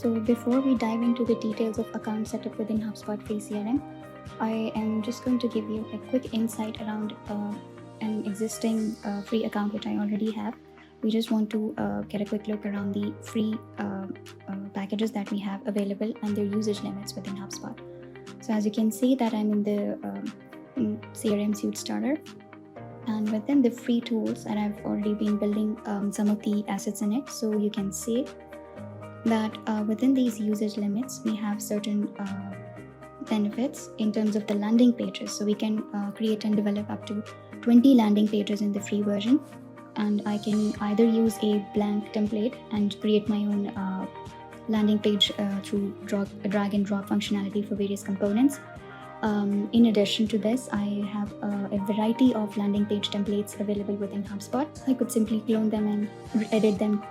So before we dive into the details of account setup within HubSpot Free CRM, I am just going to give you a quick insight around an existing free account which I already have. We just want to get a quick look around the free packages that we have available and their usage limits within HubSpot. So as you can see that I'm in the CRM Suite Starter, and within the free tools, and I've already been building some of the assets in it. So you can see that within these usage limits, we have certain benefits in terms of the landing pages. So we can create and develop up to 20 landing pages in the free version. And I can either use a blank template and create my own landing page through drag and drop functionality for various components. In addition to this, I have a variety of landing page templates available within HubSpot. I could simply clone them and edit them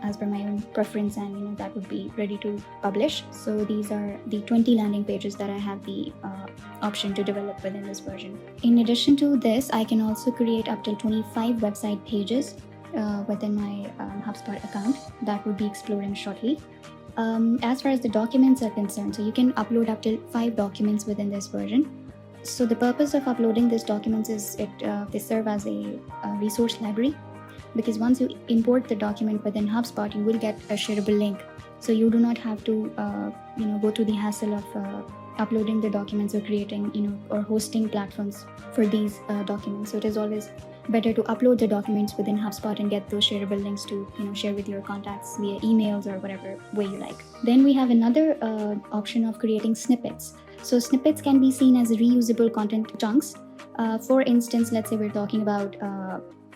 as per my own preference, and that would be ready to publish. So these are the 20 landing pages that I have the option to develop within this version. In addition to this, I can also create up to 25 website pages within my HubSpot account that would be exploring shortly. As far as the documents are concerned, so you can upload up to 5 documents within this version. So the purpose of uploading these documents is they serve as a resource library, because once you import the document within HubSpot, you will get a shareable link. So you do not have to go through the hassle of uploading the documents or creating or hosting platforms for these documents. So it is always better to upload the documents within HubSpot and get those shareable links to share with your contacts via emails or whatever way you like. Then we have another option of creating snippets. So snippets can be seen as reusable content chunks. For instance, let's say we're talking about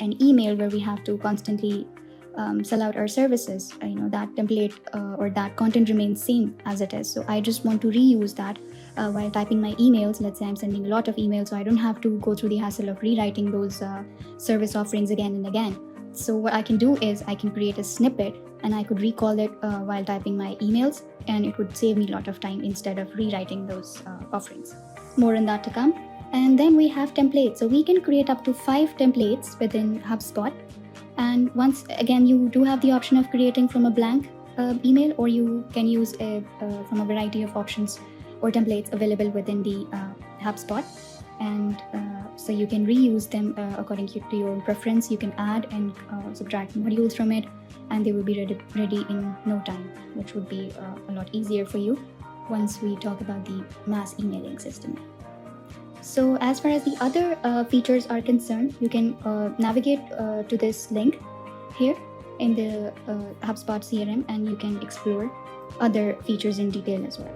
an email where we have to constantly sell out our services. That template or that content remains same as it is. So I just want to reuse that while typing my emails. Let's say I'm sending a lot of emails, so I don't have to go through the hassle of rewriting those service offerings again and again. So what I can do is I can create a snippet and I could recall it while typing my emails, and it would save me a lot of time instead of rewriting those offerings. More on that to come. And then we have templates. So we can create up to 5 templates within HubSpot. And once again, you do have the option of creating from a blank email, or you can use from a variety of options or templates available within the HubSpot. And so you can reuse them according to your own preference. You can add and subtract modules from it, and they will be ready in no time, which would be a lot easier for you once we talk about the mass emailing system. So as far as the other features are concerned, you can navigate to this link here in the HubSpot CRM, and you can explore other features in detail as well.